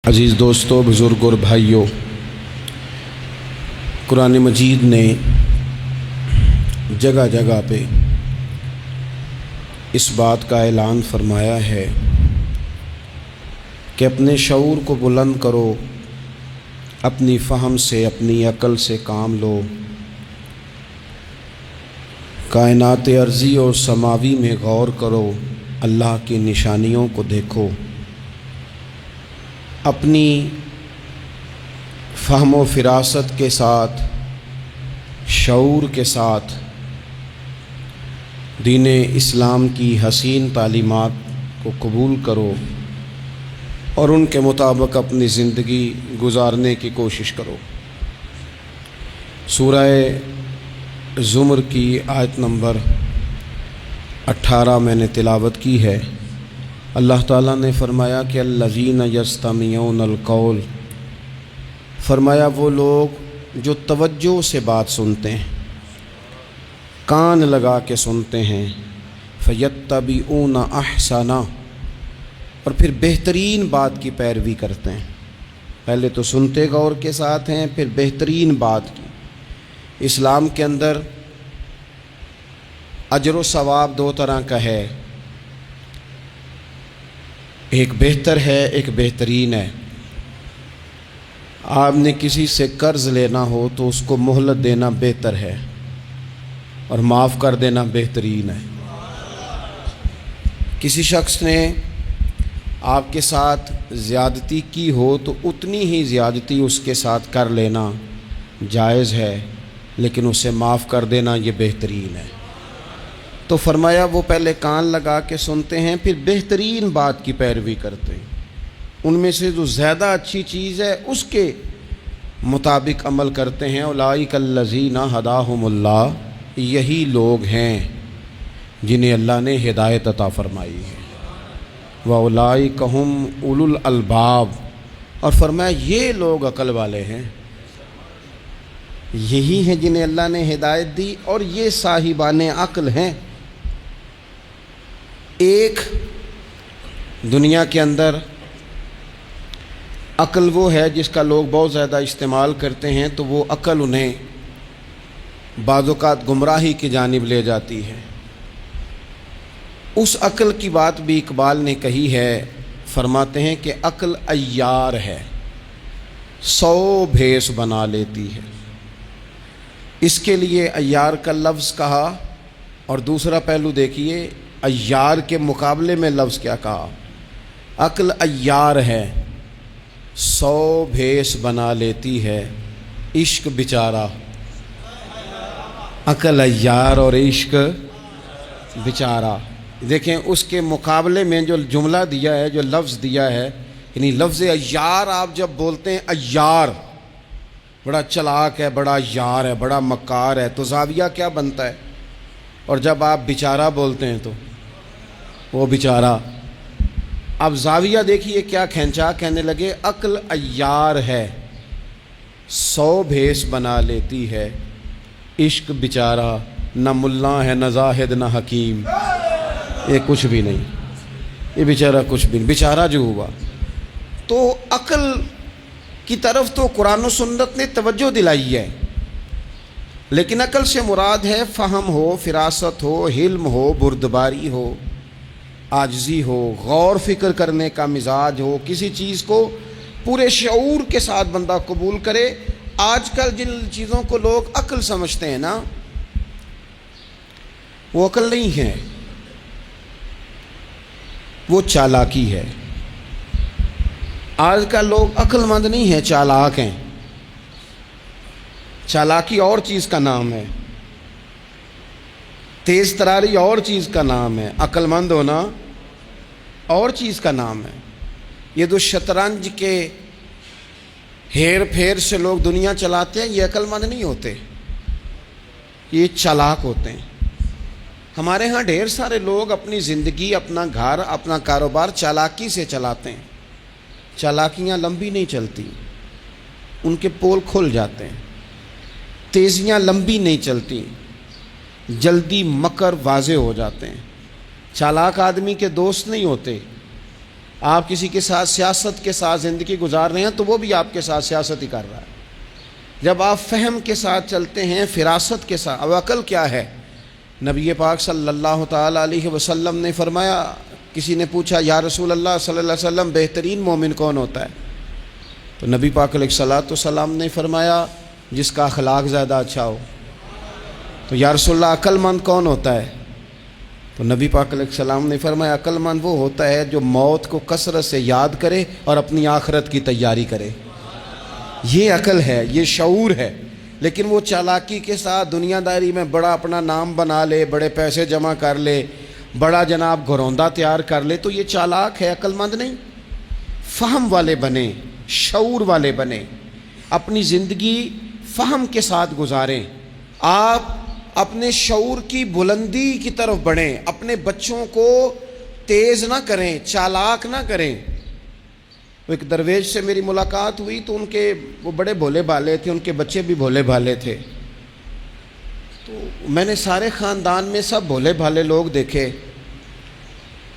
عزیز دوستو، بزرگ اور بھائیوں، قرآن مجید نے جگہ جگہ پہ اس بات کا اعلان فرمایا ہے کہ اپنے شعور کو بلند کرو، اپنی فہم سے، اپنی عقل سے کام لو، کائنات ارضی اور سماوی میں غور کرو، اللہ کی نشانیوں کو دیکھو، اپنی فہم و فراست کے ساتھ، شعور کے ساتھ دین اسلام کی حسین تعلیمات کو قبول کرو اور ان کے مطابق اپنی زندگی گزارنے کی کوشش کرو۔ سورہ زمر کی آیت نمبر 18 میں نے تلاوت کی ہے۔ اللہ تعالیٰ نے فرمایا کہ الذین یستمعون القول، فرمایا وہ لوگ جو توجہ سے بات سنتے ہیں، کان لگا کے سنتے ہیں، فیتبعون احسنہ، اور پھر بہترین بات کی پیروی کرتے ہیں۔ پہلے تو سنتے غور کے ساتھ ہیں، پھر بہترین بات کی۔ اسلام کے اندر اجر و ثواب دو طرح کا ہے، ایک بہتر ہے، ایک بہترین ہے۔ آپ نے کسی سے قرض لینا ہو تو اس کو مہلت دینا بہتر ہے اور معاف کر دینا بہترین ہے۔ کسی شخص نے آپ کے ساتھ زیادتی کی ہو تو اتنی ہی زیادتی اس کے ساتھ کر لینا جائز ہے، لیکن اسے معاف کر دینا یہ بہترین ہے۔ تو فرمایا وہ پہلے کان لگا کے سنتے ہیں، پھر بہترین بات کی پیروی کرتے ہیں، ان میں سے جو زیادہ اچھی چیز ہے اس کے مطابق عمل کرتے ہیں۔ اولئک الذین ھداھم اللہ، یہی لوگ ہیں جنہیں اللہ نے ہدایت عطا فرمائی ہے۔ واولئک ھم اولو الالباب، اور فرمایا یہ لوگ عقل والے ہیں، یہی ہیں جنہیں اللہ نے ہدایت دی اور یہ صاحبان عقل ہیں۔ ایک دنیا کے اندر عقل وہ ہے جس کا لوگ بہت زیادہ استعمال کرتے ہیں، تو وہ عقل انہیں بعض اوقات گمراہی کی جانب لے جاتی ہے۔ اس عقل کی بات بھی اقبال نے کہی ہے، فرماتے ہیں کہ عقل عیار ہے، 100 بھیس بنا لیتی ہے۔ اس کے لیے عیار کا لفظ کہا، اور دوسرا پہلو دیکھیے عیار کے مقابلے میں لفظ کیا کہا۔ عقل عیار ہے، 100 بھیس بنا لیتی ہے، عشق بیچارہ۔ عقل عیار اور عشق بیچارہ، دیکھیں اس کے مقابلے میں جو جملہ دیا ہے، جو لفظ دیا ہے، یعنی لفظ عیار آپ جب بولتے ہیں عیار بڑا چلاک ہے، بڑا یار ہے، بڑا مکار ہے، تو زاویہ کیا بنتا ہے؟ اور جب آپ بیچارہ بولتے ہیں تو وہ بیچارہ۔ اب زاویہ دیکھیے کیا کھینچا، کہنے لگے عقل عیار ہے، 100 بھیس بنا لیتی ہے، عشق بیچارہ، نہ ملا ہے، نہ زاہد، نہ حکیم، یہ کچھ بھی نہیں، یہ بیچارہ کچھ بھی نہیں، بیچارہ جو ہوا۔ تو عقل کی طرف تو قرآن و سنت نے توجہ دلائی ہے، لیکن عقل سے مراد ہے فہم ہو، فراست ہو، حلم ہو، بردباری ہو، عاجزی ہو، غور فکر کرنے کا مزاج ہو، کسی چیز کو پورے شعور کے ساتھ بندہ قبول کرے۔ آج کل جن چیزوں کو لوگ عقل سمجھتے ہیں نا، وہ عقل نہیں ہے، وہ چالاکی ہے۔ آج کا لوگ عقل مند نہیں ہے، چالاک ہیں۔ چالاکی اور چیز کا نام ہے، تیز تراری اور چیز کا نام ہے، عقل مند ہونا اور چیز کا نام ہے۔ یہ جو شطرنج کے ہیر پھیر سے لوگ دنیا چلاتے ہیں، یہ عقل مند نہیں ہوتے، یہ چالاک ہوتے ہیں۔ ہمارے ہاں ڈھیر سارے لوگ اپنی زندگی، اپنا گھر، اپنا کاروبار چالاکی سے چلاتے ہیں۔ چالاکیاں لمبی نہیں چلتی، ان کے پول کھل جاتے ہیں۔ تیزیاں لمبی نہیں چلتی، جلدی مکر واضح ہو جاتے ہیں۔ چالاک آدمی کے دوست نہیں ہوتے، آپ کسی کے ساتھ سیاست کے ساتھ زندگی گزار رہے ہیں تو وہ بھی آپ کے ساتھ سیاست ہی کر رہا ہے۔ جب آپ فہم کے ساتھ چلتے ہیں، فراست کے ساتھ، اب عقل کیا ہے؟ نبی پاک صلی اللہ تعالی علیہ وسلم نے فرمایا، کسی نے پوچھا یا رسول اللہ صلی اللہ علیہ وسلم بہترین مومن کون ہوتا ہے؟ تو نبی پاک علیہ الصلوۃ والسلام نے فرمایا جس کا اخلاق زیادہ اچھا ہو۔ تو یا رسول اللہ عقل مند کون ہوتا ہے؟ تو نبی پاک علیہ السلام نے فرمایا عقل مند وہ ہوتا ہے جو موت کو کثرت سے یاد کرے اور اپنی آخرت کی تیاری کرے۔ یہ عقل ہے، یہ شعور ہے۔ لیکن وہ چالاکی کے ساتھ دنیا داری میں بڑا اپنا نام بنا لے، بڑے پیسے جمع کر لے، بڑا جناب گھروندہ تیار کر لے، تو یہ چالاک ہے، عقل مند نہیں۔ فہم والے بنیں، شعور والے بنیں، اپنی زندگی فہم کے ساتھ گزاریں۔ آپ اپنے شعور کی بلندی کی طرف بڑھیں، اپنے بچوں کو تیز نہ کریں، چالاک نہ کریں۔ ایک درویش سے میری ملاقات ہوئی تو وہ بڑے بھولے بھالے تھے، ان کے بچے بھی بھولے بھالے تھے۔ تو میں نے سارے خاندان میں سب بھولے بھالے لوگ دیکھے،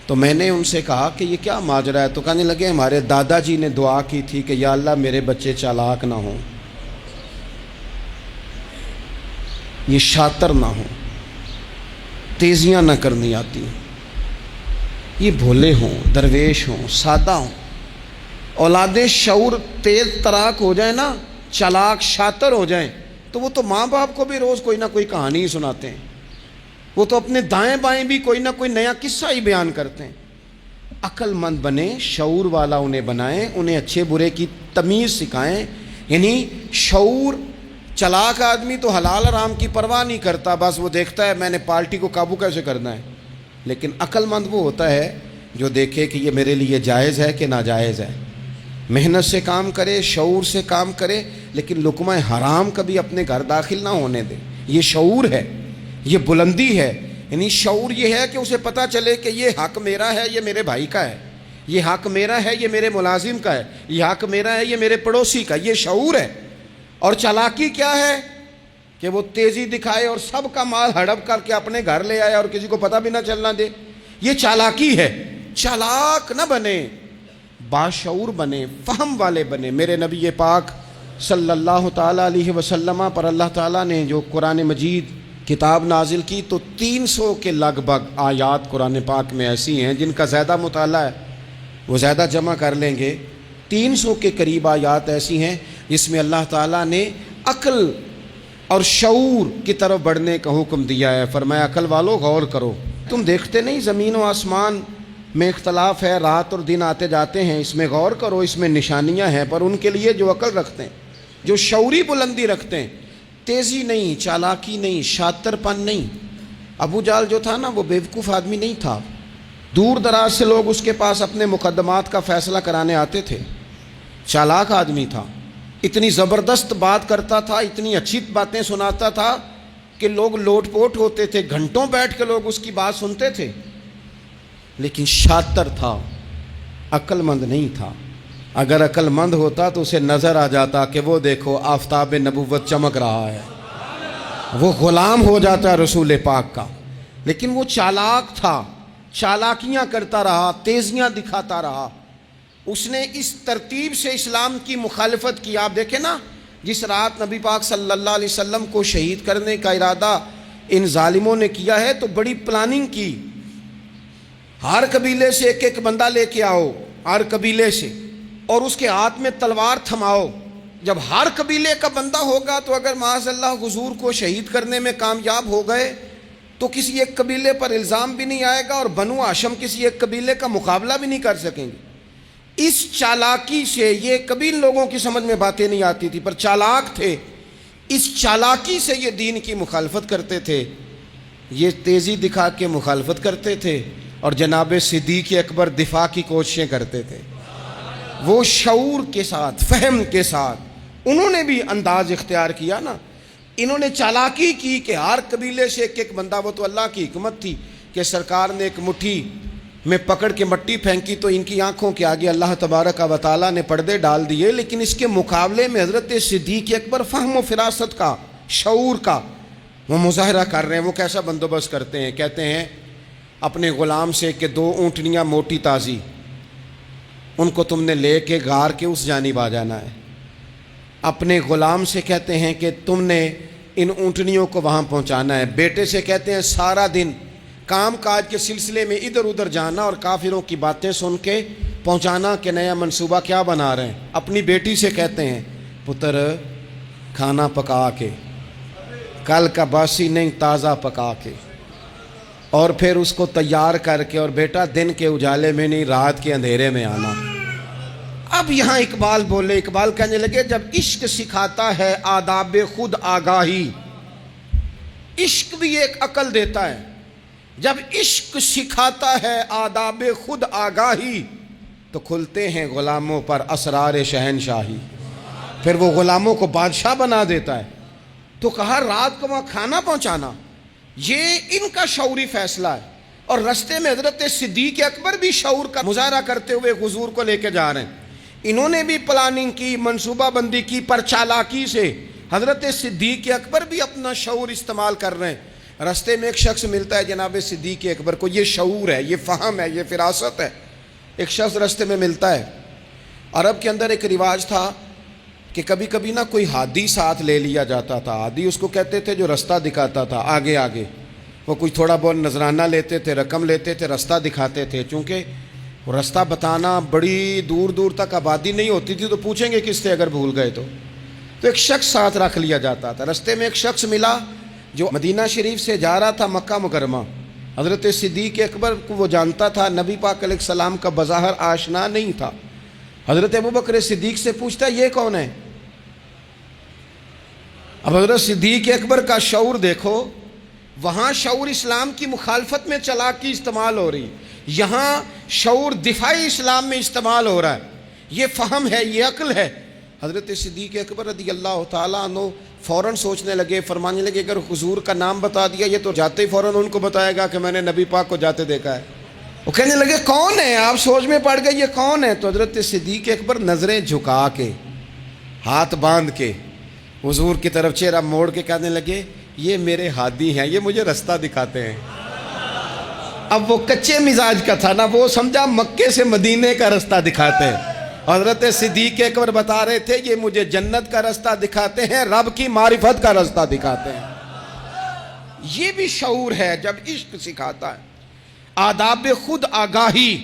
تو میں نے ان سے کہا کہ یہ کیا ماجرا ہے؟ تو کہنے لگے ہمارے دادا جی نے دعا کی تھی کہ یا اللہ میرے بچے چالاک نہ ہوں، یہ شاطر نہ ہوں، تیزیاں نہ کرنی آتی، یہ بھولے ہوں، درویش ہوں، سادہ ہوں۔ اولادیں شعور تیز تراک ہو جائیں نا، چالاک شاطر ہو جائیں، تو وہ تو ماں باپ کو بھی روز کوئی نہ کوئی کہانی ہی سناتے ہیں، وہ تو اپنے دائیں بائیں بھی کوئی نہ کوئی نیا قصہ ہی بیان کرتے ہیں۔ عقل مند بنیں، شعور والا انہیں بنائیں، انہیں اچھے برے کی تمیز سکھائیں۔ یعنی شعور، چالاک آدمی تو حلال حرام کی پرواہ نہیں کرتا، بس وہ دیکھتا ہے میں نے پارٹی کو قابو کیسے کرنا ہے۔ لیکن عقل مند وہ ہوتا ہے جو دیکھے کہ یہ میرے لیے جائز ہے کہ ناجائز ہے، محنت سے کام کرے، شعور سے کام کرے، لیکن لقمہ حرام کبھی اپنے گھر داخل نہ ہونے دے۔ یہ شعور ہے، یہ بلندی ہے۔ یعنی شعور یہ ہے کہ اسے پتہ چلے کہ یہ حق میرا ہے، یہ میرے بھائی کا ہے، یہ حق میرا ہے، یہ میرے ملازم کا ہے، یہ حق میرا ہے، یہ میرے پڑوسی کا۔ یہ شعور ہے۔ اور چالاکی کیا ہے کہ وہ تیزی دکھائے اور سب کا مال ہڑپ کر کے اپنے گھر لے آئے اور کسی کو پتہ بھی نہ چلنا دے۔ یہ چالاکی ہے۔ چالاک نہ بنے، باشعور بنے، فہم والے بنے۔ میرے نبی پاک صلی اللہ تعالیٰ علیہ وسلم پر اللہ تعالیٰ نے جو قرآن مجید کتاب نازل کی تو 300 کے لگ بھگ آیات قرآن پاک میں ایسی ہیں جن کا زیادہ مطالعہ ہے وہ زیادہ جمع کر لیں گے۔ 300 کے قریب آیات ایسی ہیں جس میں اللہ تعالیٰ نے عقل اور شعور کی طرف بڑھنے کا حکم دیا ہے۔ فرمایا عقل والو غور کرو، تم دیکھتے نہیں زمین و آسمان میں اختلاف ہے، رات اور دن آتے جاتے ہیں، اس میں غور کرو، اس میں نشانیاں ہیں، پر ان کے لیے جو عقل رکھتے ہیں، جو شعوری بلندی رکھتے ہیں، تیزی نہیں، چالاکی نہیں، شاطر پن نہیں۔ ابو جہل جو تھا نا وہ بیوقوف آدمی نہیں تھا، دور دراز سے لوگ اس کے پاس اپنے مقدمات کا فیصلہ کرانے آتے تھے۔ چالاک آدمی تھا، اتنی زبردست بات کرتا تھا، اتنی اچھی باتیں سناتا تھا کہ لوگ لوٹ پوٹ ہوتے تھے، گھنٹوں بیٹھ کے لوگ اس کی بات سنتے تھے، لیکن شاطر تھا، عقل مند نہیں تھا۔ اگر عقل مند ہوتا تو اسے نظر آ جاتا کہ وہ دیکھو آفتاب نبوت چمک رہا ہے، وہ غلام ہو جاتا رسول پاک کا۔ لیکن وہ چالاک تھا، چالاکیاں کرتا رہا، تیزیاں دکھاتا رہا۔ اس نے اس ترتیب سے اسلام کی مخالفت کی۔ آپ دیکھیں نا، جس رات نبی پاک صلی اللہ علیہ وسلم کو شہید کرنے کا ارادہ ان ظالموں نے کیا ہے تو بڑی پلاننگ کی۔ ہر قبیلے سے ایک ایک بندہ لے کے آؤ، ہر قبیلے سے، اور اس کے ہاتھ میں تلوار تھماؤ۔ جب ہر قبیلے کا بندہ ہوگا تو اگر معاذ اللہ حضور کو شہید کرنے میں کامیاب ہو گئے تو کسی ایک قبیلے پر الزام بھی نہیں آئے گا اور بنو ہاشم کسی ایک قبیلے کا مقابلہ بھی نہیں کر سکیں گے۔ اس چالاکی سے، یہ کبھی لوگوں کی سمجھ میں باتیں نہیں آتی تھی پر چالاک تھے، اس چالاکی سے یہ دین کی مخالفت کرتے تھے، یہ تیزی دکھا کے مخالفت کرتے تھے، اور جناب صدیق اکبر دفاع کی کوششیں کرتے تھے۔ وہ شعور کے ساتھ، فہم کے ساتھ انہوں نے بھی انداز اختیار کیا نا۔ انہوں نے چالاکی کی کہ ہر قبیلے سے ایک ایک بندہ، وہ تو اللہ کی حکمت تھی کہ سرکار نے ایک مٹھی میں پکڑ کے مٹی پھینکی تو ان کی آنکھوں کے آگے اللہ تبارک و تعالیٰ نے پردے ڈال دیے، لیکن اس کے مقابلے میں حضرت صدیق اکبر فہم و فراست کا، شعور کا وہ مظاہرہ کر رہے ہیں۔ وہ کیسا بندوبست کرتے ہیں؟ کہتے ہیں اپنے غلام سے کہ 2 اونٹنیاں موٹی تازی ان کو تم نے لے کے غار کے اس جانب آ جانا ہے۔ اپنے غلام سے کہتے ہیں کہ تم نے ان اونٹنیوں کو وہاں پہنچانا ہے۔ بیٹے سے کہتے ہیں سارا دن کام کاج کے سلسلے میں ادھر ادھر جانا اور کافروں کی باتیں سن کے پہنچانا کہ نیا منصوبہ کیا بنا رہے ہیں۔ اپنی بیٹی سے کہتے ہیں پتر کھانا پکا کے، کل کا باسی نہیں تازہ پکا کے، اور پھر اس کو تیار کر کے، اور بیٹا دن کے اجالے میں نہیں رات کے اندھیرے میں آنا۔ اب یہاں اقبال بولے، اقبال کہنے لگے جب عشق سکھاتا ہے آداب خود آگاہی، عشق بھی ایک عقل دیتا ہے، جب عشق سکھاتا ہے آداب خود آگاہی تو کھلتے ہیں غلاموں پر اسرار شہنشاہی، پھر وہ غلاموں کو بادشاہ بنا دیتا ہے۔ تو کہا رات کو وہاں کھانا پہنچانا یہ ان کا شعوری فیصلہ ہے، اور رستے میں حضرت صدیق اکبر بھی شعور کا مظاہرہ کرتے ہوئے حضور کو لے کے جا رہے ہیں۔ انہوں نے بھی پلاننگ کی، منصوبہ بندی کی، پر چالاکی سے حضرت صدیق اکبر بھی اپنا شعور استعمال کر رہے ہیں۔ رستے میں ایک شخص ملتا ہے جناب صدیق اکبر کو، یہ شعور ہے، یہ فہم ہے، یہ فراست ہے۔ ایک شخص رستے میں ملتا ہے۔ عرب کے اندر ایک رواج تھا کہ کبھی کبھی نا کوئی ہادی ساتھ لے لیا جاتا تھا۔ ہادی اس کو کہتے تھے جو رستہ دکھاتا تھا آگے آگے، وہ کوئی تھوڑا بہت نذرانہ لیتے تھے، رقم لیتے تھے، رستہ دکھاتے تھے۔ چونکہ رستہ بتانا بڑی دور دور تک آبادی نہیں ہوتی تھی تو پوچھیں گے کس سے اگر بھول گئے تو ایک شخص ساتھ رکھ لیا جاتا تھا۔ رستے میں ایک شخص ملا جو مدینہ شریف سے جا رہا تھا مکہ مکرمہ۔ حضرت صدیق اکبر کو وہ جانتا تھا، نبی پاک علیہ السلام کا بظاہر آشنا نہیں تھا۔ حضرت ابوبکر صدیق سے پوچھتا یہ کون ہے؟ اب حضرت صدیق اکبر کا شعور دیکھو، وہاں شعور اسلام کی مخالفت میں چالاکی استعمال ہو رہی، یہاں شعور دفاعی اسلام میں استعمال ہو رہا ہے۔ یہ فہم ہے، یہ عقل ہے۔ حضرت صدیق اکبر رضی اللہ تعالیٰ عنہ فوراً سوچنے لگے، فرمانے لگے اگر حضور کا نام بتا دیا یہ تو جاتے ہی فوراً ان کو بتائے گا کہ میں نے نبی پاک کو جاتے دیکھا ہے۔ وہ کہنے لگے کون ہے؟ آپ سوچ میں پڑ گئے یہ کون ہے؟ تو حضرت صدیق اکبر نظریں جھکا کے، ہاتھ باندھ کے حضور کی طرف چہرہ موڑ کے کہنے لگے یہ میرے ہادی ہیں، یہ مجھے رستہ دکھاتے ہیں۔ اب وہ کچے مزاج کا تھا نا، وہ سمجھا مکے سے مدینے کا رستہ دکھاتے ہیں۔ حضرت صدیق اکبر بتا رہے تھے یہ مجھے جنت کا رستہ دکھاتے ہیں، رب کی معرفت کا رستہ دکھاتے ہیں۔ یہ بھی شعور ہے جب عشق سکھاتا ہے آداب خود آگاہی،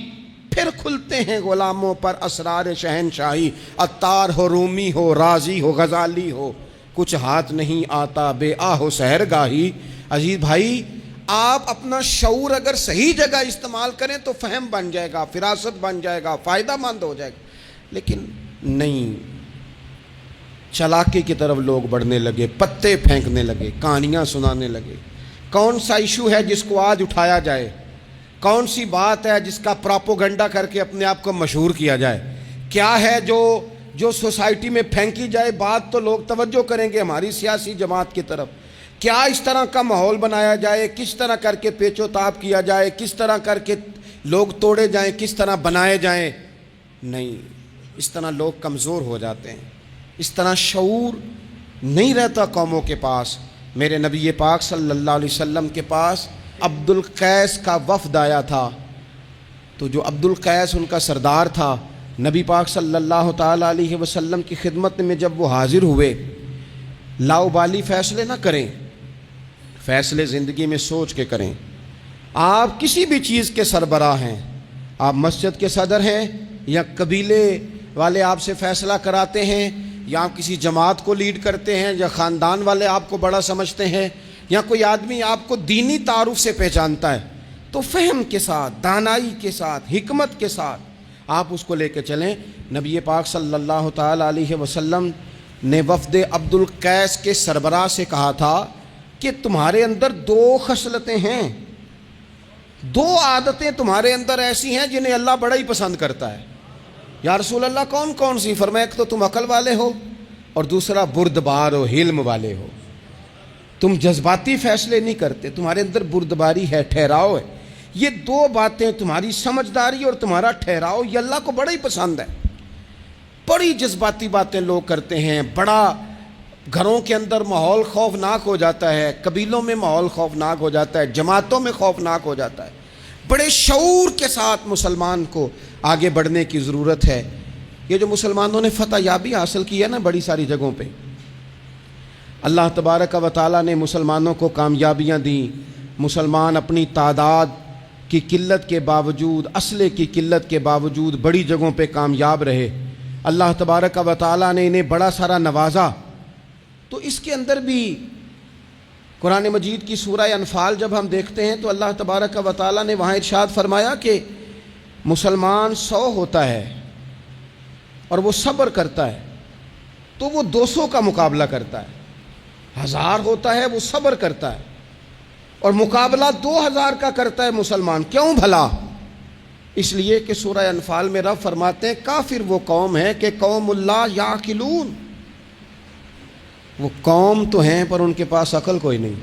پھر کھلتے ہیں غلاموں پر اسرار شہنشاہی۔ عطار ہو، رومی ہو، رازی ہو، غزالی ہو، کچھ ہاتھ نہیں آتا بے آہ و سحرگاہی۔ عزیز بھائی، آپ اپنا شعور اگر صحیح جگہ استعمال کریں تو فہم بن جائے گا، فراست بن جائے گا، فائدہ مند ہو جائے گا۔ لیکن نہیں، چالاکی کی طرف لوگ بڑھنے لگے، پتے پھینکنے لگے، کہانیاں سنانے لگے۔ کون سا ایشو ہے جس کو آج اٹھایا جائے؟ کون سی بات ہے جس کا پراپوگنڈا کر کے اپنے آپ کو مشہور کیا جائے؟ کیا ہے جو سوسائٹی میں پھینکی جائے بات تو لوگ توجہ کریں گے ہماری سیاسی جماعت کی طرف؟ کیا اس طرح کا ماحول بنایا جائے؟ کس طرح کر کے پیچ و تاب کیا جائے؟ کس طرح کر کے لوگ توڑے جائیں؟ کس طرح بنائے جائیں؟ نہیں، اس طرح لوگ کمزور ہو جاتے ہیں، اس طرح شعور نہیں رہتا قوموں کے پاس۔ میرے نبی پاک صلی اللہ علیہ وسلم کے پاس عبد القیس کا وفد آیا تھا، تو جو عبد القیس ان کا سردار تھا، نبی پاک صلی اللہ تعالیٰ علیہ وسلم کی خدمت میں جب وہ حاضر ہوئے، لاؤبالی فیصلے نہ کریں، فیصلے زندگی میں سوچ کے کریں۔ آپ کسی بھی چیز کے سربراہ ہیں، آپ مسجد کے صدر ہیں یا قبیلے والے آپ سے فیصلہ کراتے ہیں، یا آپ کسی جماعت کو لیڈ کرتے ہیں، یا خاندان والے آپ کو بڑا سمجھتے ہیں، یا کوئی آدمی آپ کو دینی تعارف سے پہچانتا ہے، تو فہم کے ساتھ، دانائی کے ساتھ، حکمت کے ساتھ آپ اس کو لے کے چلیں۔ نبی پاک صلی اللہ تعالیٰ علیہ وسلم نے وفد عبد القیس کے سربراہ سے کہا تھا کہ تمہارے اندر دو خصلتیں ہیں، دو عادتیں تمہارے اندر ایسی ہیں جنہیں اللہ بڑا ہی پسند کرتا ہے۔ یا رسول اللہ کون کون سی؟ فرمایا ایک تو تم عقل والے ہو، اور دوسرا بردبار ہو، حلم والے ہو۔ تم جذباتی فیصلے نہیں کرتے، تمہارے اندر بردباری ہے، ٹھہراؤ ہے۔ یہ دو باتیں، تمہاری سمجھداری اور تمہارا ٹھہراؤ، یہ اللہ کو بڑا ہی پسند ہے۔ بڑی جذباتی باتیں لوگ کرتے ہیں، بڑا گھروں کے اندر ماحول خوفناک ہو جاتا ہے، قبیلوں میں ماحول خوفناک ہو جاتا ہے، جماعتوں میں خوفناک ہو جاتا ہے۔ بڑے شعور کے ساتھ مسلمان کو آگے بڑھنے کی ضرورت ہے۔ یہ جو مسلمانوں نے فتح یابی حاصل کی ہے نا بڑی ساری جگہوں پہ، اللہ تبارک و تعالیٰ نے مسلمانوں کو کامیابیاں دیں۔ مسلمان اپنی تعداد کی قلت کے باوجود، اسلحے کی قلت کے باوجود بڑی جگہوں پہ کامیاب رہے۔ اللہ تبارک و تعالیٰ نے انہیں بڑا سارا نوازا۔ تو اس کے اندر بھی قرآن مجید کی سورہ انفال جب ہم دیکھتے ہیں تو اللہ تبارک و تعالیٰ نے وہاں ارشاد فرمایا کہ مسلمان 100 ہوتا ہے اور وہ صبر کرتا ہے تو وہ 200 کا مقابلہ کرتا ہے، 1000 ہوتا ہے وہ صبر کرتا ہے اور مقابلہ 2000 کا کرتا ہے مسلمان۔ کیوں بھلا؟ اس لیے کہ سورہ انفال میں رب فرماتے ہیں کافر وہ قوم ہے کہ قوم اللہ یعقلون، وہ قوم تو ہیں پر ان کے پاس عقل کوئی نہیں،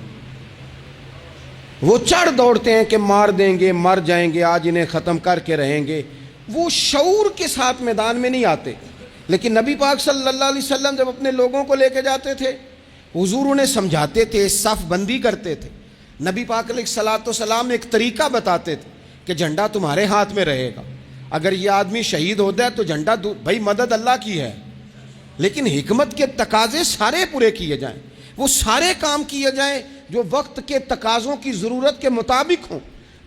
وہ چڑھ دوڑتے ہیں کہ مار دیں گے، مر جائیں گے، آج انہیں ختم کر کے رہیں گے، وہ شعور کے ساتھ میدان میں نہیں آتے۔ لیکن نبی پاک صلی اللہ علیہ وسلم جب اپنے لوگوں کو لے کے جاتے تھے، حضور انہیں سمجھاتے تھے، صف بندی کرتے تھے۔ نبی پاک علیہ الصلوۃ والسلام ایک طریقہ بتاتے تھے کہ جھنڈا تمہارے ہاتھ میں رہے گا، اگر یہ آدمی شہید ہو جائے تو جھنڈا بھائی مدد اللہ کی ہے، لیکن حکمت کے تقاضے سارے پورے کیے جائیں، وہ سارے کام کیے جائیں جو وقت کے تقاضوں کی ضرورت کے مطابق ہوں۔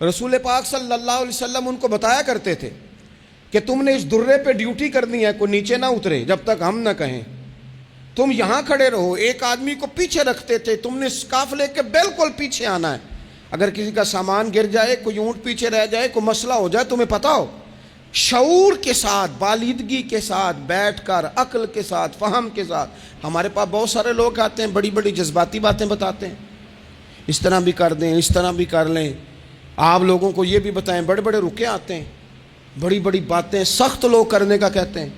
رسول پاک صلی اللہ علیہ وسلم ان کو بتایا کرتے تھے کہ تم نے اس درے پہ ڈیوٹی کرنی ہے، کوئی نیچے نہ اترے جب تک ہم نہ کہیں، تم یہاں کھڑے رہو۔ ایک آدمی کو پیچھے رکھتے تھے، تم نے قافلے کے بالکل پیچھے آنا ہے، اگر کسی کا سامان گر جائے، کوئی اونٹ پیچھے رہ جائے، کوئی مسئلہ ہو جائے، تمہیں پتہ ہو، شعور کے ساتھ، بالیدگی کے ساتھ بیٹھ کر، عقل کے ساتھ، فہم کے ساتھ۔ ہمارے پاس بہت سارے لوگ آتے ہیں، بڑی بڑی جذباتی باتیں بتاتے ہیں، اس طرح بھی کر دیں، اس طرح بھی کر لیں، آپ لوگوں کو یہ بھی بتائیں، بڑے بڑے رکے آتے ہیں، بڑی بڑی باتیں سخت لوگ کرنے کا کہتے ہیں،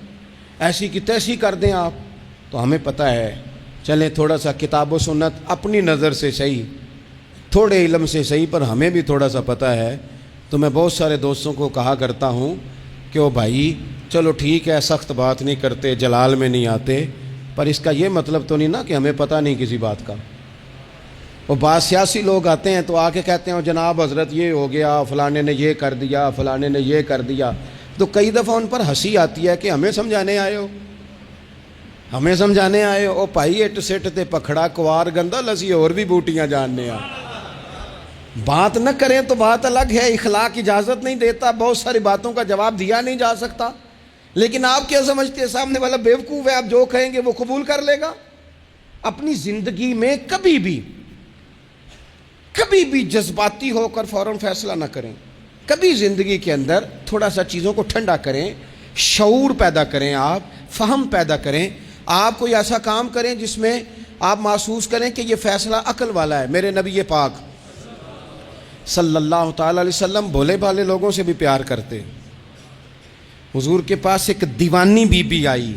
ایسی کی تیسی کر دیں آپ۔ تو ہمیں پتہ ہے، چلیں تھوڑا سا کتاب و سنت اپنی نظر سے صحیح، تھوڑے علم سے صحیح، پر ہمیں بھی تھوڑا سا پتہ ہے۔ تو میں بہت سارے دوستوں کو کہا کرتا ہوں کہ وہ بھائی چلو ٹھیک ہے، سخت بات نہیں کرتے، جلال میں نہیں آتے، پر اس کا یہ مطلب تو نہیں نا کہ ہمیں پتہ نہیں کسی بات کا۔ وہ بعض سیاسی لوگ آتے ہیں تو آ کے کہتے ہیں جناب حضرت یہ ہو گیا، فلانے نے یہ کر دیا، فلانے نے یہ کر دیا، تو کئی دفعہ ان پر ہنسی آتی ہے کہ ہمیں سمجھانے آئے ہو، ہمیں سمجھانے آئے ہو۔ بھائی اٹ سٹ تے پکھڑا کوار گندا لسی اور بھی بوٹیاں جاننے آ، بات نہ کریں تو بات الگ ہے، اخلاق اجازت نہیں دیتا، بہت ساری باتوں کا جواب دیا نہیں جا سکتا، لیکن آپ کیا سمجھتے ہیں سامنے والا بیوقوف ہے، آپ جو کہیں گے وہ قبول کر لے گا؟ اپنی زندگی میں کبھی بھی جذباتی ہو کر فوراً فیصلہ نہ کریں، کبھی زندگی کے اندر تھوڑا سا چیزوں کو ٹھنڈا کریں، شعور پیدا کریں، آپ فہم پیدا کریں، آپ کوئی ایسا کام کریں جس میں آپ محسوس کریں کہ یہ فیصلہ عقل والا ہے۔ میرے نبی پاک صلی اللہ تعالی علیہ وسلم بھولے بھالے لوگوں سے بھی پیار کرتے۔ حضور کے پاس ایک دیوانی بی بی آئی،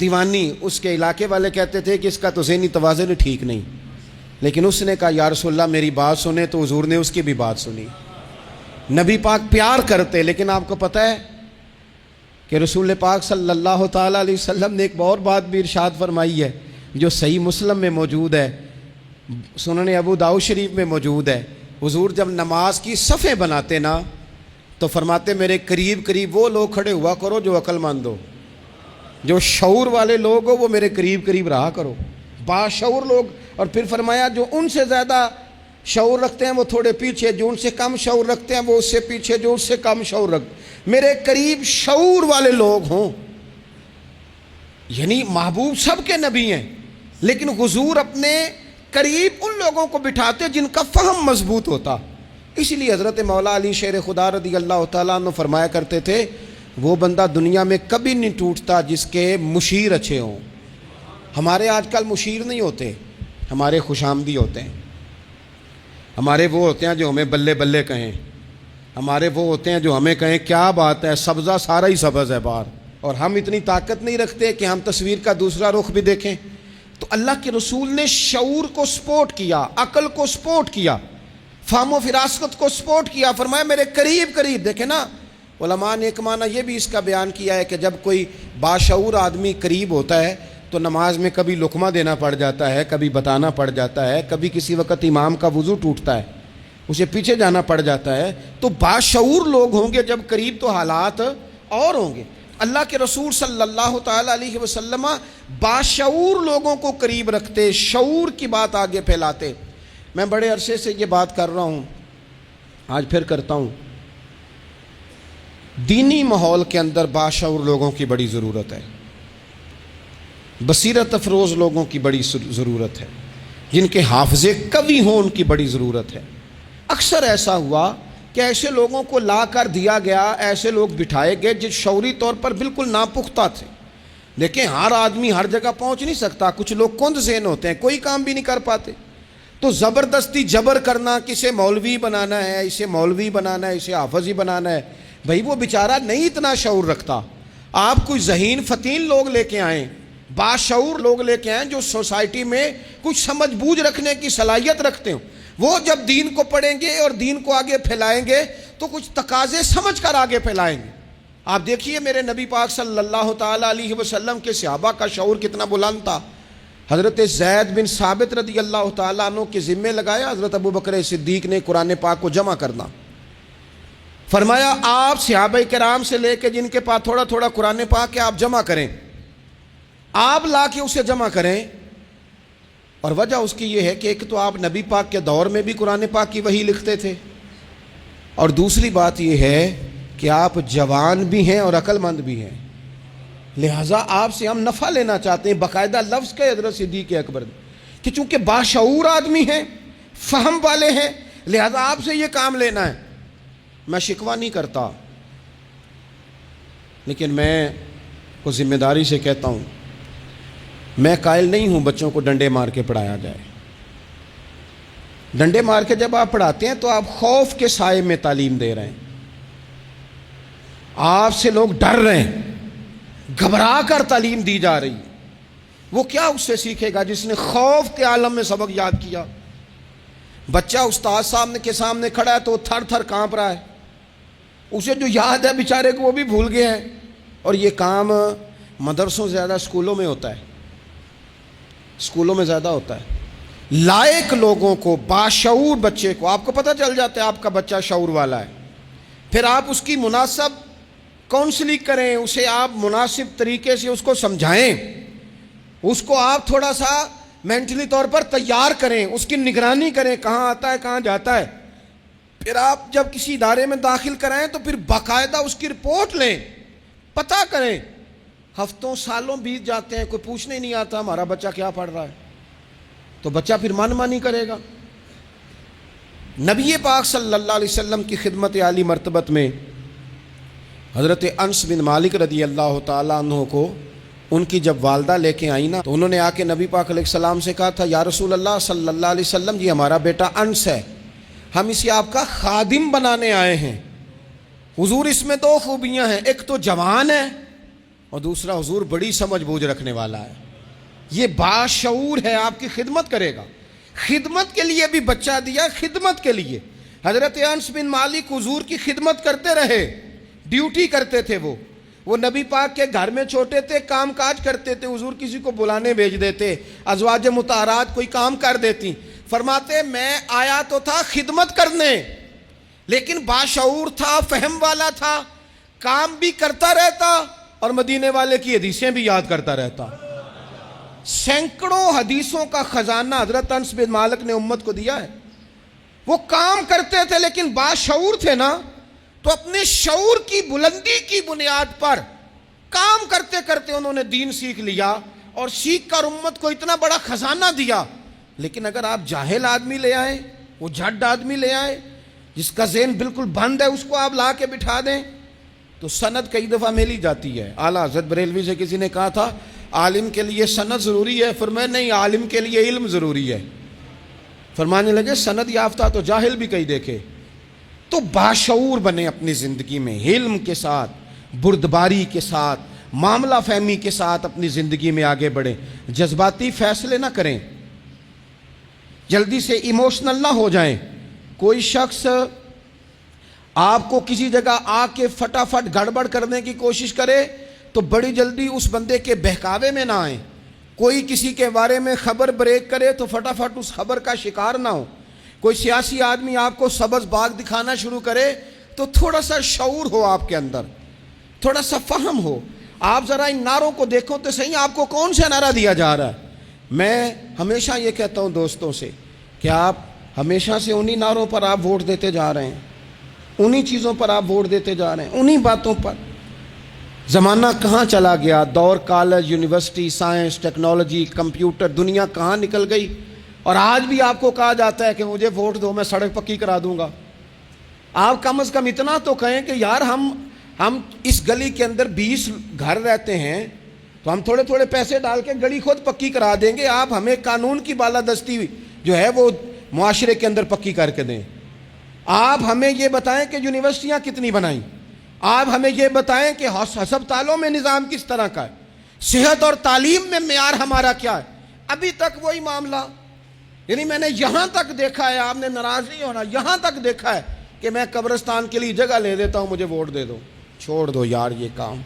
دیوانی، اس کے علاقے والے کہتے تھے کہ اس کا تو ذہنی توازن ٹھیک نہیں، لیکن اس نے کہا یا رسول اللہ میری بات سنیں، تو حضور نے اس کی بھی بات سنی۔ نبی پاک پیار کرتے، لیکن آپ کو پتہ ہے کہ رسول پاک صلی اللہ تعالی علیہ وسلم نے ایک اور بات بھی ارشاد فرمائی ہے جو صحیح مسلم میں موجود ہے، سنن ابو داؤد شریف میں موجود ہے۔ حضور جب نماز کی صفیں بناتے نا تو فرماتے میرے قریب قریب وہ لوگ کھڑے ہوا کرو جو عقل مند ہو، جو شعور والے لوگ ہو وہ میرے قریب قریب رہا کرو، باشعور لوگ۔ اور پھر فرمایا جو ان سے زیادہ شعور رکھتے ہیں وہ تھوڑے پیچھے، جو ان سے کم شعور رکھتے ہیں وہ اس سے پیچھے، جو اس سے کم شعور رکھتے میرے قریب شعور والے لوگ ہوں۔ یعنی محبوب سب کے نبی ہیں، لیکن حضور اپنے قریب ان لوگوں کو بٹھاتے جن کا فہم مضبوط ہوتا۔ اسی لیے حضرت مولا علی شیر خدا رضی اللہ تعالیٰ عنہ فرمایا کرتے تھے وہ بندہ دنیا میں کبھی نہیں ٹوٹتا جس کے مشیر اچھے ہوں۔ ہمارے آج کل مشیر نہیں ہوتے، ہمارے خوش آمدی ہوتے ہیں، ہمارے وہ ہوتے ہیں جو ہمیں بلے بلے کہیں، ہمارے وہ ہوتے ہیں جو ہمیں کہیں کیا بات ہے، سبزہ سارا ہی سبز ہے باہر، اور ہم اتنی طاقت نہیں رکھتے کہ ہم تصویر کا دوسرا رخ بھی دیکھیں۔ تو اللہ کے رسول نے شعور کو سپورٹ کیا، عقل کو سپورٹ کیا، فہم و فراست کو سپورٹ کیا، فرمایا میرے قریب قریب۔ دیکھیں نا علماء نے ایک معنی یہ بھی اس کا بیان کیا ہے کہ جب کوئی باشعور آدمی قریب ہوتا ہے تو نماز میں کبھی لقمہ دینا پڑ جاتا ہے، کبھی بتانا پڑ جاتا ہے، کبھی کسی وقت امام کا وضو ٹوٹتا ہے، اسے پیچھے جانا پڑ جاتا ہے. تو باشعور لوگ ہوں گے جب قریب تو حالات اور ہوں گے. اللہ کے رسول صلی اللہ تعالیٰ علیہ وسلم باشعور لوگوں کو قریب رکھتے, شعور کی بات آگے پھیلاتے. میں بڑے عرصے سے یہ بات کر رہا ہوں, آج پھر کرتا ہوں. دینی ماحول کے اندر باشعور لوگوں کی بڑی ضرورت ہے, بصیرت افروز لوگوں کی بڑی ضرورت ہے, جن کے حافظے قوی ہوں ان کی بڑی ضرورت ہے. اکثر ایسا ہوا کہ ایسے لوگوں کو لا کر دیا گیا, ایسے لوگ بٹھائے گئے جو شعوری طور پر بالکل ناپختہ تھے. دیکھیں ہر آدمی ہر جگہ پہنچ نہیں سکتا, کچھ لوگ کند ذہن ہوتے ہیں, کوئی کام بھی نہیں کر پاتے. تو زبردستی جبر کرنا, کسے مولوی بنانا ہے, اسے مولوی بنانا ہے, اسے حافظ ہی بنانا ہے, بھئی وہ بیچارہ نہیں اتنا شعور رکھتا. آپ کوئی ذہین فتین لوگ لے کے آئیں, باشعور لوگ لے کے آئیں جو سوسائٹی میں کچھ سمجھ بوجھ رکھنے کی صلاحیت رکھتے ہوں. وہ جب دین کو پڑھیں گے اور دین کو آگے پھیلائیں گے تو کچھ تقاضے سمجھ کر آگے پھیلائیں گے. آپ دیکھیے میرے نبی پاک صلی اللہ تعالیٰ علیہ وسلم کے صحابہ کا شعور کتنا بلند تھا. حضرت زید بن ثابت رضی اللہ تعالیٰ عنہ کے ذمے لگایا حضرت ابو بکر صدیق نے قرآن پاک کو جمع کرنا. فرمایا آپ صحابہ کرام سے لے کے جن کے پاس تھوڑا تھوڑا قرآن پاک ہے آپ جمع کریں, آپ لا کے اسے جمع کریں. اور وجہ اس کی یہ ہے کہ ایک تو آپ نبی پاک کے دور میں بھی قرآن پاک کی وحی لکھتے تھے, اور دوسری بات یہ ہے کہ آپ جوان بھی ہیں اور عقل مند بھی ہیں, لہٰذا آپ سے ہم نفع لینا چاہتے ہیں. باقاعدہ لفظ کے حضرت صدیق اکبر کہ چونکہ باشعور آدمی ہیں, فہم والے ہیں, لہٰذا آپ سے یہ کام لینا ہے. میں شکوہ نہیں کرتا, لیکن میں کو ذمہ داری سے کہتا ہوں, میں قائل نہیں ہوں بچوں کو ڈنڈے مار کے پڑھایا جائے. ڈنڈے مار کے جب آپ پڑھاتے ہیں تو آپ خوف کے سائے میں تعلیم دے رہے ہیں. آپ سے لوگ ڈر رہے ہیں, گھبرا کر تعلیم دی جا رہی ہے. وہ کیا اس سے سیکھے گا جس نے خوف کے عالم میں سبق یاد کیا؟ بچہ استاد صاحب کے سامنے کھڑا ہے تو وہ تھر تھر کانپ رہا ہے, اسے جو یاد ہے بیچارے کو وہ بھی بھول گئے ہیں. اور یہ کام مدرسوں سے زیادہ اسکولوں میں ہوتا ہے, اسکولوں میں زیادہ ہوتا ہے. لائق لوگوں کو, باشعور بچے کو آپ کو پتہ چل جاتا ہے آپ کا بچہ شعور والا ہے, پھر آپ اس کی مناسب کاؤنسلنگ کریں, اسے آپ مناسب طریقے سے اس کو سمجھائیں, اس کو آپ تھوڑا سا مینٹلی طور پر تیار کریں, اس کی نگرانی کریں کہاں آتا ہے کہاں جاتا ہے. پھر آپ جب کسی ادارے میں داخل کرائیں تو پھر باقاعدہ اس کی رپورٹ لیں, پتہ کریں. ہفتوں سالوں بیت جاتے ہیں, کوئی پوچھنے نہیں آتا ہمارا بچہ کیا پڑھ رہا ہے, تو بچہ پھر من مانی کرے گا. نبی پاک صلی اللہ علیہ وسلم کی خدمت عالی مرتبت میں حضرت انس بن مالک رضی اللہ تعالیٰ عنہ کو ان کی جب والدہ لے کے آئی نا, تو انہوں نے آ کے نبی پاک علیہ السلام سے کہا تھا, یا رسول اللہ صلی اللہ علیہ وسلم یہ ہمارا بیٹا انس ہے, ہم اسے آپ کا خادم بنانے آئے ہیں. حضور اس میں دو خوبیاں ہیں, ایک تو جوان ہے اور دوسرا حضور بڑی سمجھ بوجھ رکھنے والا ہے, یہ باشعور ہے, آپ کی خدمت کرے گا. خدمت کے لیے بھی بچہ دیا, خدمت کے لیے. حضرت انس بن مالک حضور کی خدمت کرتے رہے, ڈیوٹی کرتے تھے. وہ نبی پاک کے گھر میں چھوٹے تھے, کام کاج کرتے تھے, حضور کسی کو بلانے بھیج دیتے, ازواج مطہرات کوئی کام کر دیتی. فرماتے میں آیا تو تھا خدمت کرنے, لیکن باشعور تھا, فہم والا تھا, کام بھی کرتا رہتا اور مدینے والے کی حدیثیں بھی یاد کرتا رہتا. سینکڑوں حدیثوں کا خزانہ حضرت انس بن مالک نے امت کو دیا ہے. وہ کام کرتے تھے لیکن باشعور تھے نا, تو اپنے شعور کی بلندی کی بنیاد پر کام کرتے کرتے انہوں نے دین سیکھ لیا, اور سیکھ کر امت کو اتنا بڑا خزانہ دیا. لیکن اگر آپ جاہل آدمی لے آئیں, وہ جھڈ آدمی لے آئیں جس کا ذہن بالکل بند ہے, اس کو آپ لا کے بٹھا دیں تو سند کئی دفعہ مل ہی جاتی ہے. اعلیٰ حضرت بریلوی سے کسی نے کہا تھا عالم کے لیے سند ضروری ہے, فرمایا نہیں, عالم کے لیے علم ضروری ہے. فرمانے لگے سند یافتہ تو جاہل بھی کئی دیکھے. تو باشعور بنے اپنی زندگی میں, علم کے ساتھ, بردباری کے ساتھ, معاملہ فہمی کے ساتھ اپنی زندگی میں آگے بڑھیں. جذباتی فیصلے نہ کریں, جلدی سے ایموشنل نہ ہو جائیں. کوئی شخص آپ کو کسی جگہ آ کے فٹافٹ گڑبڑ کرنے کی کوشش کرے تو بڑی جلدی اس بندے کے بہکاوے میں نہ آئیں. کوئی کسی کے بارے میں خبر بریک کرے تو فٹافٹ اس خبر کا شکار نہ ہو. کوئی سیاسی آدمی آپ کو سبز باغ دکھانا شروع کرے تو تھوڑا سا شعور ہو آپ کے اندر، تھوڑا سا فہم ہو. آپ ذرا ان نعروں کو دیکھو تو صحیح، آپ کو کون سا نعرہ دیا جا رہا ہے. میں ہمیشہ یہ کہتا ہوں دوستوں سے کہ آپ ہمیشہ سے انہی نعروں پر آپ ووٹ دیتے جا رہے ہیں، انہی چیزوں پر آپ ووٹ دیتے جا رہے ہیں، انہی باتوں پر. زمانہ کہاں چلا گیا، دور college, university, science, technology, computer, دنیا کہاں نکل گئی، اور آج بھی آپ کو کہا جاتا ہے کہ مجھے ووٹ دو میں سڑک پکی کرا دوں گا. آپ کم از کم اتنا تو کہیں کہ یار ہم اس گلی کے اندر 20 گھر رہتے ہیں تو ہم تھوڑے تھوڑے پیسے ڈال کے گلی خود پکی کرا دیں گے، آپ ہمیں قانون کی بالادستی جو ہے وہ معاشرے کے اندر پکی کر کے دیں. آپ ہمیں یہ بتائیں کہ یونیورسٹیاں کتنی بنائیں، آپ ہمیں یہ بتائیں کہ ہسپتالوں میں نظام کس طرح کا ہے، صحت اور تعلیم میں معیار ہمارا کیا ہے. ابھی تک وہی معاملہ، یعنی میں نے یہاں تک دیکھا ہے، آپ نے ناراض نہیں ہونا، یہاں تک دیکھا ہے کہ میں قبرستان کے لیے جگہ لے دیتا ہوں، مجھے ووٹ دے دو. چھوڑ دو یار یہ کام.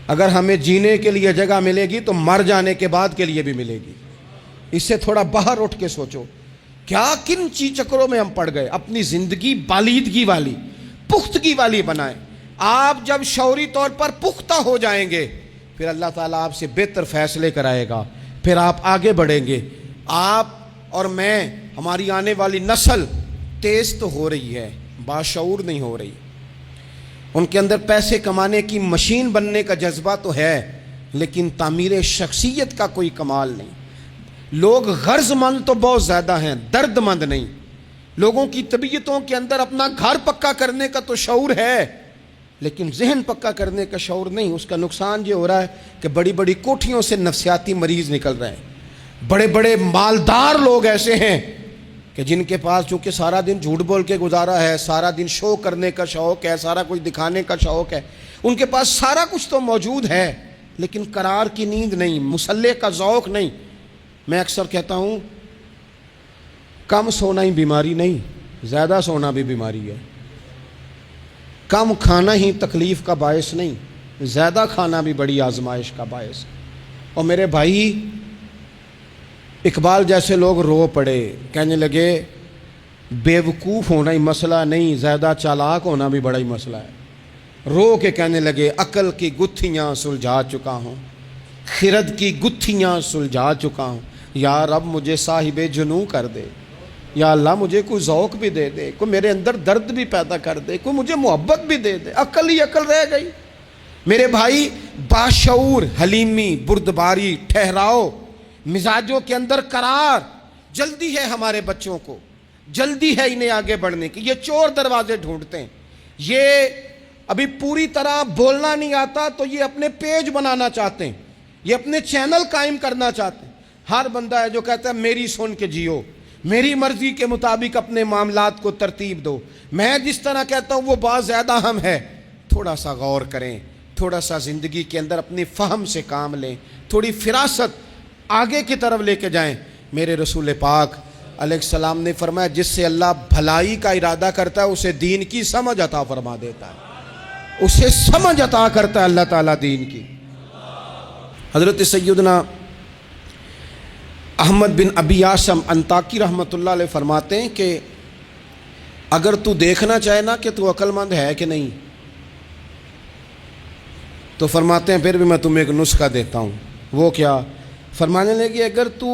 اگر ہمیں جینے کے لیے جگہ ملے گی تو مر جانے کے بعد کے لیے بھی ملے گی. اس سے تھوڑا باہر اٹھ کے سوچو کیا کن چکروں میں ہم پڑ گئے. اپنی زندگی بالیدگی والی، پختگی والی بنائیں. آپ جب شعوری طور پر پختہ ہو جائیں گے پھر اللہ تعالیٰ آپ سے بہتر فیصلے کرائے گا، پھر آپ آگے بڑھیں گے. آپ اور میں، ہماری آنے والی نسل تیز تو ہو رہی ہے، باشعور نہیں ہو رہی. ان کے اندر پیسے کمانے کی مشین بننے کا جذبہ تو ہے لیکن تعمیر شخصیت کا کوئی کمال نہیں. لوگ غرض مند تو بہت زیادہ ہیں، درد مند نہیں. لوگوں کی طبیعتوں کے اندر اپنا گھر پکا کرنے کا تو شعور ہے لیکن ذہن پکا کرنے کا شعور نہیں. اس کا نقصان یہ ہو رہا ہے کہ بڑی بڑی کوٹھیوں سے نفسیاتی مریض نکل رہے ہیں. بڑے بڑے مالدار لوگ ایسے ہیں کہ جن کے پاس چونکہ سارا دن جھوٹ بول کے گزارا ہے، سارا دن شو کرنے کا شوق ہے، سارا کچھ دکھانے کا شوق ہے، ان کے پاس سارا کچھ تو موجود ہے لیکن قرار کی نیند نہیں، مسلح کا ذوق نہیں. میں اکثر کہتا ہوں کم سونا ہی بیماری نہیں، زیادہ سونا بھی بیماری ہے. کم کھانا ہی تکلیف کا باعث نہیں، زیادہ کھانا بھی بڑی آزمائش کا باعث. اور میرے بھائی اقبال جیسے لوگ رو پڑے، کہنے لگے بیوقوف ہونا ہی مسئلہ نہیں، زیادہ چالاک ہونا بھی بڑا ہی مسئلہ ہے. رو کے کہنے لگے عقل کی گتھیاں سلجھا چکا ہوں، خرد کی گتھیاں سلجھا چکا ہوں. یا رب مجھے صاحب جنوں کر دے، یا اللہ مجھے کوئی ذوق بھی دے دے، کوئی میرے اندر درد بھی پیدا کر دے، کوئی مجھے محبت بھی دے دے. عقل ہی عقل رہ گئی. میرے بھائی باشعور، حلیمی، بردباری، ٹھہراؤ، مزاجوں کے اندر قرار. جلدی ہے ہمارے بچوں کو، جلدی ہے انہیں آگے بڑھنے کی. یہ چور دروازے ڈھونڈتے ہیں، یہ ابھی پوری طرح بولنا نہیں آتا تو یہ اپنے پیج بنانا چاہتے ہیں، یہ اپنے چینل قائم کرنا چاہتے ہیں. ہر بندہ ہے جو کہتا ہے میری سن کے جیو، میری مرضی کے مطابق اپنے معاملات کو ترتیب دو، میں جس طرح کہتا ہوں وہ بات زیادہ اہم ہے. تھوڑا سا غور کریں، تھوڑا سا زندگی کے اندر اپنی فہم سے کام لیں، تھوڑی فراست آگے کی طرف لے کے جائیں. میرے رسول پاک علیہ السلام نے فرمایا جس سے اللہ بھلائی کا ارادہ کرتا ہے اسے دین کی سمجھ عطا فرما دیتا ہے، اسے سمجھ عطا کرتا ہے اللہ تعالیٰ دین کی. حضرت سیدنا احمد بن ابی عاصم انطاکی رحمۃ اللہ علیہ فرماتے ہیں کہ اگر تو دیکھنا چاہے نا کہ تو عقل مند ہے کہ نہیں، تو فرماتے ہیں پھر بھی میں تمہیں ایک نسخہ دیتا ہوں. وہ کیا؟ فرمانے لگے اگر تو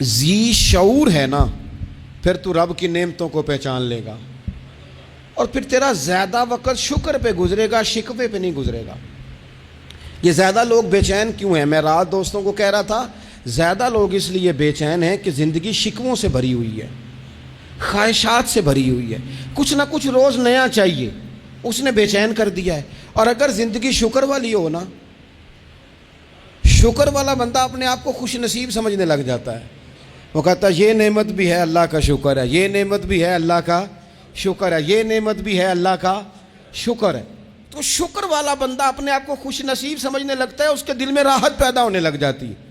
ذی شعور ہے نا پھر تو رب کی نعمتوں کو پہچان لے گا اور پھر تیرا زیادہ وقت شکر پہ گزرے گا، شکوے پہ نہیں گزرے گا. یہ زیادہ لوگ بے چین کیوں ہیں؟ میں رات دوستوں کو کہہ رہا تھا زیادہ لوگ اس لیے بے چین ہیں کہ زندگی شکووں سے بھری ہوئی ہے، خواہشات سے بھری ہوئی ہے، کچھ نہ کچھ روز نیا چاہیے، اس نے بے چین کر دیا ہے. اور اگر زندگی شکر والی ہو نا، شکر والا بندہ اپنے آپ کو خوش نصیب سمجھنے لگ جاتا ہے. وہ کہتا ہے یہ نعمت بھی ہے اللہ کا شکر ہے، یہ نعمت بھی ہے اللہ کا شکر ہے، یہ نعمت بھی ہے اللہ کا شکر ہے. تو شکر والا بندہ اپنے آپ کو خوش نصیب سمجھنے لگتا ہے، اس کے دل میں راحت پیدا ہونے لگ جاتی ہے،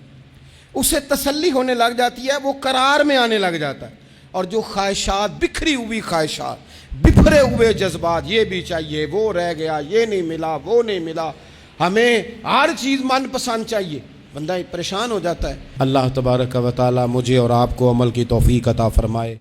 اسے تسلی ہونے لگ جاتی ہے، وہ قرار میں آنے لگ جاتا ہے. اور جو خواہشات، بکھری ہوئی خواہشات، بکھرے ہوئے جذبات، یہ بھی چاہیے، وہ رہ گیا، یہ نہیں ملا، وہ نہیں ملا، ہمیں ہر چیز من پسند چاہیے، بندہ پریشان ہو جاتا ہے. اللہ تبارک و تعالی مجھے اور آپ کو عمل کی توفیق عطا فرمائے.